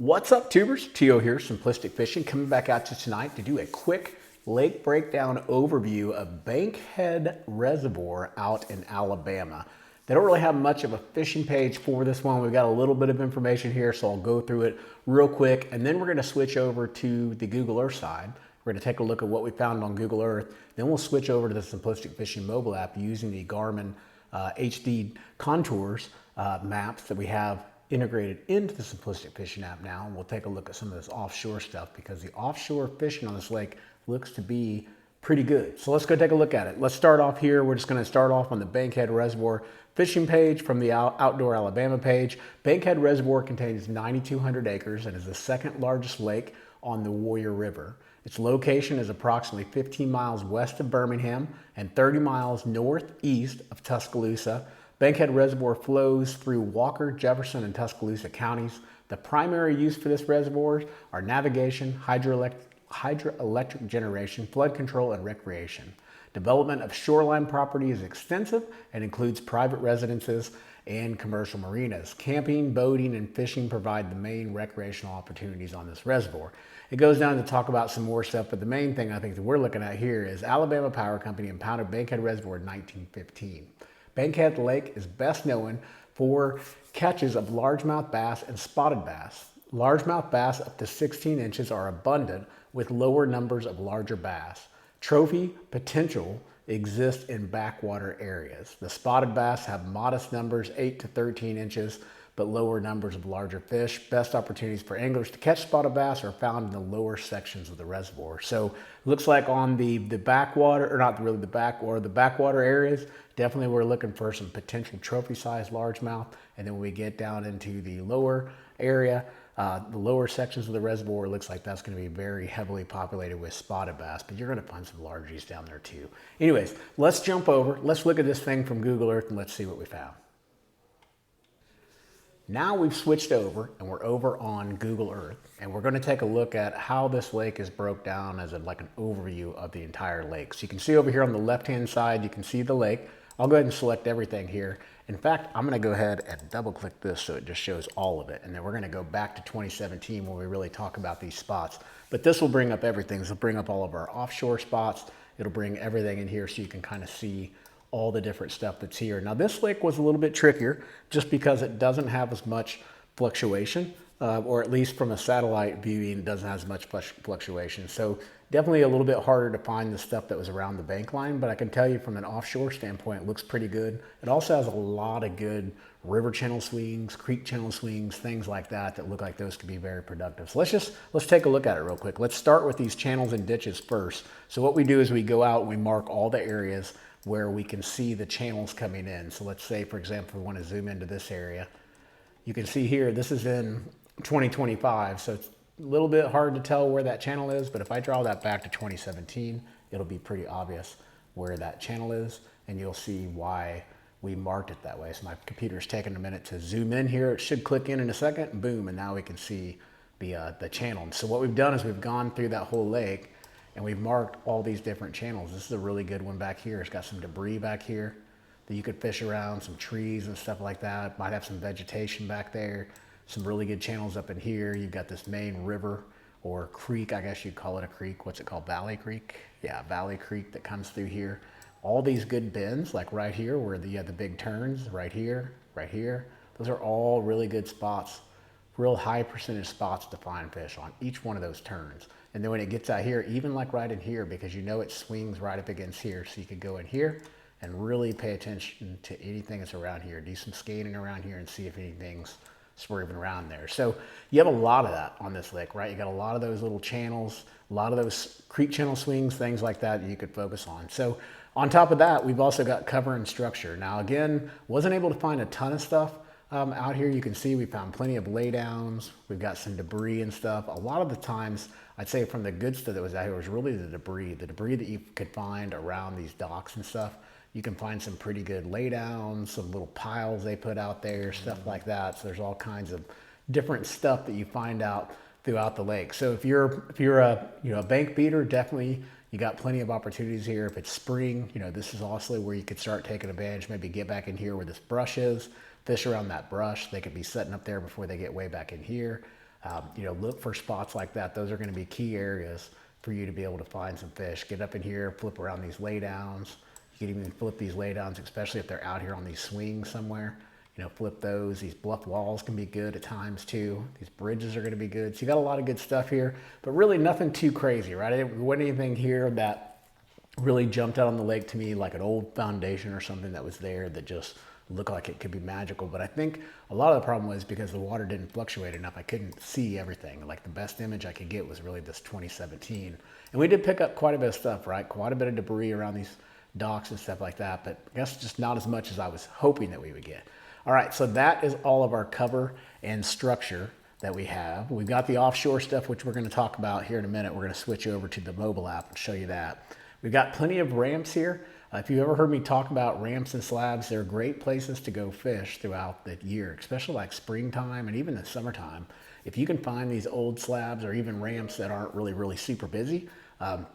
What's up, tubers? Tio here, Simplistic Fishing, coming back at you tonight to do a quick lake breakdown overview of Bankhead Reservoir out in Alabama. They don't really have much of a fishing page for this one. We've got a little bit of information here, so I'll go through it real quick, and then we're going to switch over to the Google Earth side. We're going to take a look at what we found on Google Earth. Then we'll switch over to the Simplistic Fishing mobile app using the Garmin HD contours maps that we have integrated into the Simplistic Fishing app now. And we'll take a look at some of this offshore stuff because the offshore fishing on this lake looks to be pretty good. So let's go take a look at it. Let's start off here. We're just going to start off on the Bankhead Reservoir fishing page from the Outdoor Alabama page. Bankhead Reservoir contains 9,200 acres and is the second largest lake on the Warrior River. Its location is approximately 15 miles west of Birmingham and 30 miles northeast of Tuscaloosa. Bankhead Reservoir flows through Walker, Jefferson, and Tuscaloosa counties. The primary use for this reservoir are navigation, hydroelectric generation, flood control, and recreation. Development of shoreline property is extensive and includes private residences and commercial marinas. Camping, boating, and fishing provide the main recreational opportunities on this reservoir. It goes down to talk about some more stuff, but the main thing I think that we're looking at here is Alabama Power Company impounded Bankhead Reservoir in 1915. Bankhead Lake is best known for catches of largemouth bass and spotted bass. Largemouth bass up to 16 inches are abundant with lower numbers of larger bass. Trophy potential exists in backwater areas. The spotted bass have modest numbers, 8 to 13 inches, but lower numbers of larger fish. Best opportunities for anglers to catch spotted bass are found in the lower sections of the reservoir. So it looks like on the backwater, or not really the backwater areas, definitely we're looking for some potential trophy-sized largemouth. And then when we get down into the lower area, the lower sections of the reservoir, it looks like that's going to be very heavily populated with spotted bass, but you're going to find some largies down there too. Anyways, let's jump over. Let's look at this thing from Google Earth and let's see what we found. Now we've switched over and we're over on Google Earth, and we're going to take a look at how this lake is broke down as like an overview of the entire lake. So you can see over here on the left-hand side, you can see the lake. I'll go ahead and select everything here. In fact, I'm going to go ahead and double click this so it just shows all of it. And then we're going to go back to 2017 when we really talk about these spots. But this will bring up everything. This will bring up all of our offshore spots. It'll bring everything in here so you can kind of see all the different stuff that's here. Now this lake was a little bit trickier just because it doesn't have as much fluctuation, or at least from a satellite viewing, it doesn't have as much fluctuation. So definitely a little bit harder to find the stuff that was around the bank line, but I can tell you from an offshore standpoint, it looks pretty good. It also has a lot of good river channel swings, creek channel swings, things like that that look like those could be very productive. So let's take a look at it real quick. Let's start with these channels and ditches first. So what we do is we go out and we mark all the areas where we can see the channels coming in. So let's say, for example, we want to zoom into this area. You can see here, this is in 2025, so it's a little bit hard to tell where that channel is, but if I draw that back to 2017, it'll be pretty obvious where that channel is, and you'll see why we marked it that way. So my computer's taking a minute to zoom in here. It should click in a second, boom, and now we can see the channel. So what we've done is we've gone through that whole lake and we've marked all these different channels. This is a really good one back here. It's got some debris back here that you could fish around, some trees and stuff like that. Might have some vegetation back there. Some really good channels up in here. You've got this main river or creek, I guess you'd call it a creek. What's it called? Valley Creek? Yeah, Valley Creek that comes through here. All these good bends, like right here where you have the big turns, right here, right here. Those are all really good spots, real high percentage spots to find fish on each one of those turns. And then when it gets out here, even like right in here, because you know it swings right up against here, so you could go in here and really pay attention to anything that's around here. Do some scanning around here and see if anything's swerving around there. So you have a lot of that on this lake, right? You got a lot of those little channels, a lot of those creek channel swings, things like that you could focus on. So on top of that, we've also got cover and structure. Now again, wasn't able to find a ton of stuff out here. You can see we found plenty of laydowns. We've got some debris and stuff. A lot of the times, I'd say from the good stuff that was out here was really the debris that you could find around these docks and stuff. You can find some pretty good laydowns, some little piles they put out there, stuff like that. So there's all kinds of different stuff that you find out throughout the lake. So if you're a bank beater, definitely you got plenty of opportunities here. If it's spring, this is also where you could start taking advantage, maybe get back in here where this brush is, fish around that brush. They could be setting up there before they get way back in here. You know, look for spots like that. Those are going to be key areas for you to be able to find some fish. Get up in here, flip around these laydowns. You can even flip these laydowns, especially if they're out here on these swings somewhere. You know, flip those. These bluff walls can be good at times too. These bridges are going to be good. So you got a lot of good stuff here, but really nothing too crazy, right? There wasn't anything here that really jumped out on the lake to me like an old foundation or something that was there that just looked like it could be magical. But I think a lot of the problem was because the water didn't fluctuate enough. I couldn't see everything. Like the best image I could get was really this 2017. And we did pick up quite a bit of stuff, right? Quite a bit of debris around these docks and stuff like that, but I guess just not as much as I was hoping that we would get. All right, so that is all of our cover and structure that we have. We've got the offshore stuff, which we're going to talk about here in a minute. We're going to switch over to the mobile app and show you that. We've got plenty of ramps here. If you've ever heard me talk about ramps and slabs, they're great places to go fish throughout the year, especially like springtime and even the summertime. If you can find these old slabs or even ramps that aren't really super busy,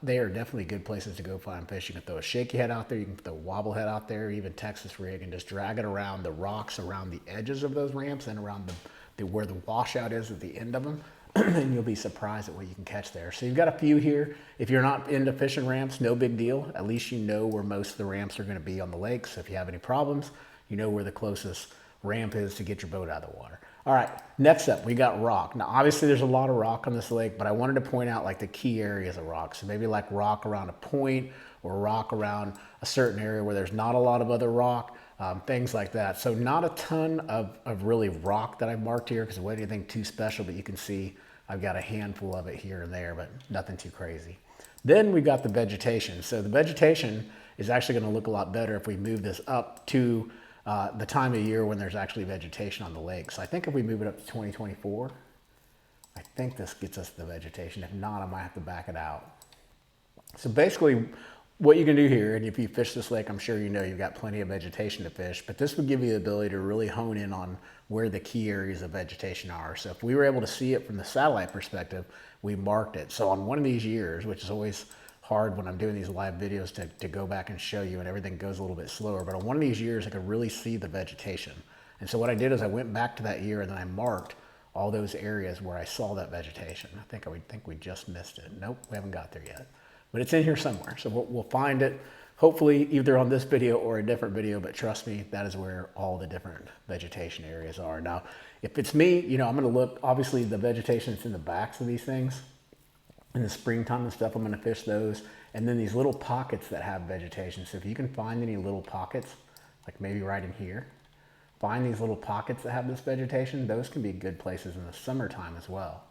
they are definitely good places to go find fish. You can throw a shaky head out there, you can throw a wobble head out there, even Texas rig, and just drag it around the rocks around the edges of those ramps and around where the washout is at the end of them. And you'll be surprised at what you can catch there. So you've got a few here. If you're not into fishing ramps, no big deal. At least you know where most of the ramps are going to be on the lake. So if you have any problems, you know where the closest ramp is to get your boat out of the water. All right, next up, we got rock. Now, obviously there's a lot of rock on this lake, but I wanted to point out like the key areas of rock. So maybe like rock around a point or rock around a certain area where there's not a lot of other rock, things like that. So not a ton of really rock that I've marked here because it wasn't anything too special, but you can see I've got a handful of it here and there, but nothing too crazy. Then we've got the vegetation. So the vegetation is actually going to look a lot better if we move this up to the time of year when there's actually vegetation on the lake. So I think if we move it up to 2024, I think this gets us the vegetation. If not, I might have to back it out. So basically what you can do here, and if you fish this lake, I'm sure you know you've got plenty of vegetation to fish, but this would give you the ability to really hone in on where the key areas of vegetation are. So if we were able to see it from the satellite perspective, we marked it. So on one of these years, which is always hard when I'm doing these live videos to go back and show you and everything goes a little bit slower, but on one of these years I could really see the vegetation. And so what I did is I went back to that year and then I marked all those areas where I saw that vegetation. I think we just missed it. Nope, we haven't got there yet, but it's in here somewhere. So we'll find it hopefully either on this video or a different video, but trust me, that is where all the different vegetation areas are. Now, if it's me, you know, I'm gonna look, obviously the vegetation that's in the backs of these things. In the springtime and stuff, I'm going to fish those. And then these little pockets that have vegetation. So if you can find any little pockets, like maybe right in here, find these little pockets that have this vegetation, those can be good places in the summertime as well.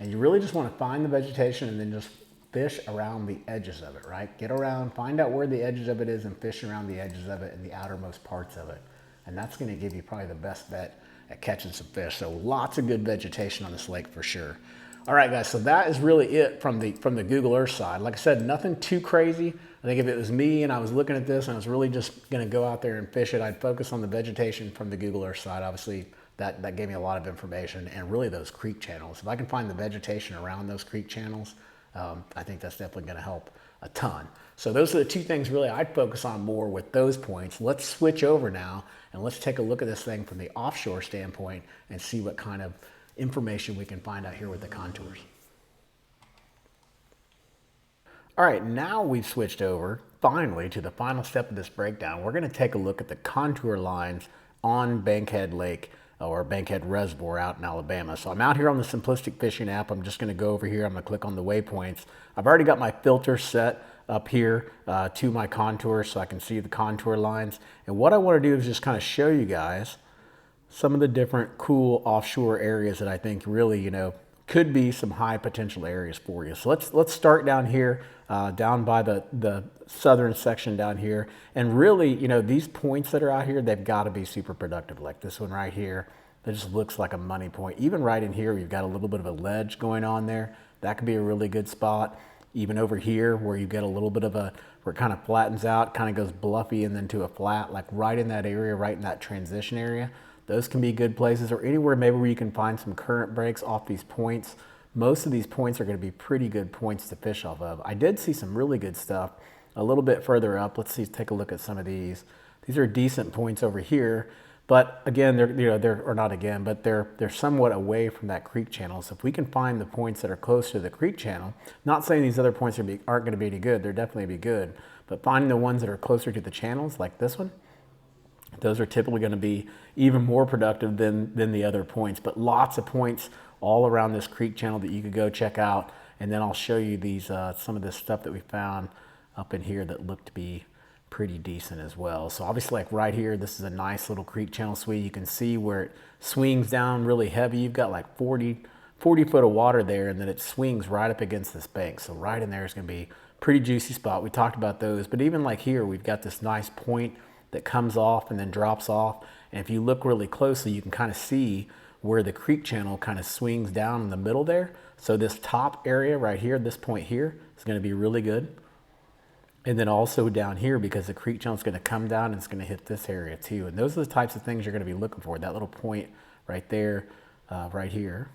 And you really just want to find the vegetation and then just fish around the edges of it, right? Get around, find out where the edges of it is and fish around the edges of it and the outermost parts of it. And that's going to give you probably the best bet at catching some fish. So lots of good vegetation on this lake for sure. All right, guys, so that is really it from the Google Earth side. Like I said, nothing too crazy. I think if it was me and I was looking at this and I was really just going to go out there and fish it, I'd focus on the vegetation from the Google Earth side. Obviously, that gave me a lot of information, and really those creek channels. If I can find the vegetation around those creek channels, I think that's definitely going to help a ton. So those are the two things really I'd focus on more with those points. Let's switch over now and let's take a look at this thing from the offshore standpoint and see what kind of information we can find out here with the contours. All right, now we've switched over finally to the final step of this breakdown. We're going to take a look at the contour lines on Bankhead Lake or Bankhead Reservoir out in Alabama. So I'm out here on the Simplistic Fishing app. I'm just going to go over here. I'm going to click on the waypoints. I've already got my filter set up here to my contour so I can see the contour lines. And what I want to do is just kind of show you guys some of the different cool offshore areas that I think really, you know, could be some high potential areas for you. So let's start down here, down by the southern section down here. And really, you know, these points that are out here, they've got to be super productive. Like this one right here, that just looks like a money point. Even right in here, you've got a little bit of a ledge going on there. That could be a really good spot. Even over here where you get a little bit of a, where it kind of flattens out, kind of goes bluffy and then to a flat, like right in that area, right in that transition area. Those can be good places, or anywhere maybe where you can find some current breaks off these points. Most of these points are going to be pretty good points to fish off of. I did see some really good stuff a little bit further up. Let's see, take a look at some of these. These are decent points over here, But again, they're somewhat away from that creek channel. So if we can find the points that are close to the creek channel, not saying these other points aren't going to be any good, they're definitely be good, but finding the ones that are closer to the channels, like this one, those are typically going to be even more productive than the other points. But lots of points all around this creek channel that you could go check out. And then I'll show you these some of this stuff that we found up in here that looked to be pretty decent as well. So obviously, like right here, this is a nice little creek channel swing. You can see where it swings down really heavy. You've got like 40 foot of water there, and then it swings right up against this bank. So right in there is going to be a pretty juicy spot. We talked about those, but even like here, we've got this nice point that comes off and then drops off. And if you look really closely, you can kind of see where the creek channel kind of swings down in the middle there. So this top area right here, this point here, is going to be really good. And then also down here, because the creek channel is going to come down and it's going to hit this area too. And those are the types of things you're going to be looking for. That little point right there, right here,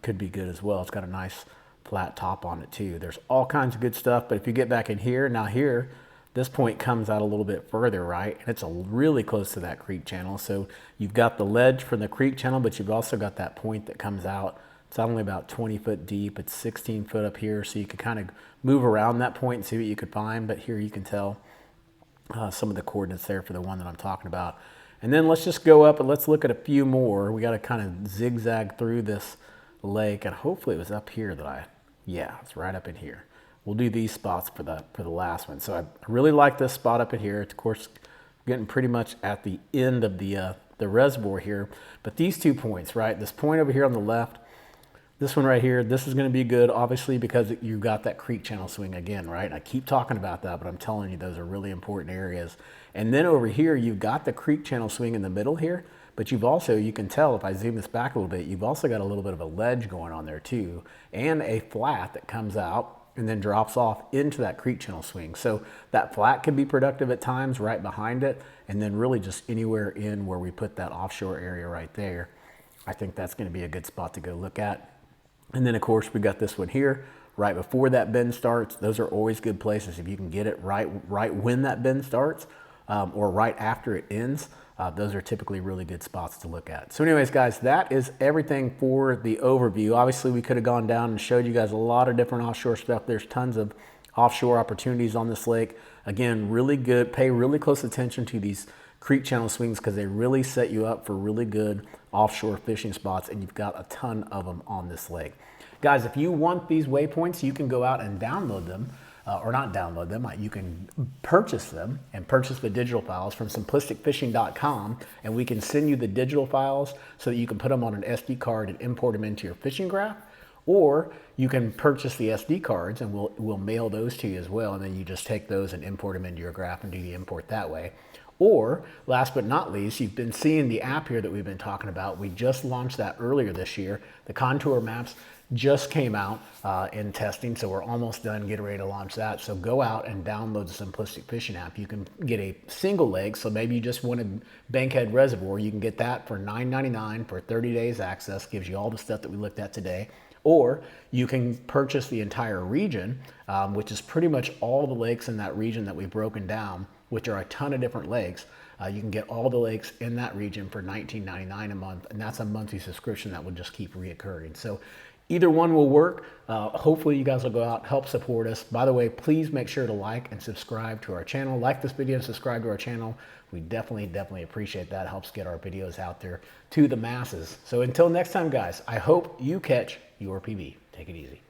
could be good as well. It's got a nice flat top on it too. There's all kinds of good stuff. But if you get back in here, now here, this point comes out a little bit further, right? And it's really close to that creek channel. So you've got the ledge from the creek channel, but you've also got that point that comes out. It's only about 20 foot deep. It's 16 foot up here. So you could kind of move around that point and see what you could find. But here you can tell some of the coordinates there for the one that I'm talking about. And then let's just go up and let's look at a few more. We got to kind of zigzag through this lake, and hopefully it was up here that yeah, it's right up in here. We'll do these spots for the last one. So I really like this spot up in here. It's, of course, getting pretty much at the end of the reservoir here. But these 2 points, right? This point over here on the left, this one right here, this is going to be good, obviously, because you've got that creek channel swing again, right? And I keep talking about that, but I'm telling you, those are really important areas. And then over here, you've got the creek channel swing in the middle here, but you've also, you can tell if I zoom this back a little bit, you've also got a little bit of a ledge going on there too, and a flat that comes out and then drops off into that creek channel swing. So that flat can be productive at times right behind it, and then really just anywhere in where we put that offshore area right there. I think that's going to be a good spot to go look at. And then of course we got this one here right before that bend starts. Those are always good places if you can get it right when that bend starts, or right after it ends. Those are typically really good spots to look at. So anyways, guys, that is everything for the overview. Obviously, we could have gone down and showed you guys a lot of different offshore stuff. There's tons of offshore opportunities on this lake. Again, really good. Pay really close attention to these creek channel swings because they really set you up for really good offshore fishing spots, and you've got a ton of them on this lake. Guys, if you want these waypoints, you can go out and download them. Or not download them, you can purchase them and purchase the digital files from simplisticfishing.com, and we can send you the digital files so that you can put them on an SD card and import them into your fishing graph. Or you can purchase the SD cards and we'll mail those to you as well, and then you just take those and import them into your graph and do the import that way. Or last but not least, you've been seeing the app here that we've been talking about. We just launched that earlier this year. The contour maps just came out in testing, so we're almost done getting ready to launch that. So go out and download the Simplistic Fishing app. You can get a single lake, so maybe you just wanted Bankhead Reservoir. You can get that for $9.99 for 30 days access. Gives you all the stuff that we looked at today. Or you can purchase the entire region, which is pretty much all the lakes in that region that we've broken down, which are a ton of different lakes. You can get all the lakes in that region for $19.99 a month, and that's a monthly subscription that will just keep reoccurring. So either one will work. Hopefully you guys will go out, help support us. By the way, please make sure to like and subscribe to our channel. Like this video and subscribe to our channel. We definitely appreciate that. It helps get our videos out there to the masses. So until next time, guys, I hope you catch your PB. Take it easy.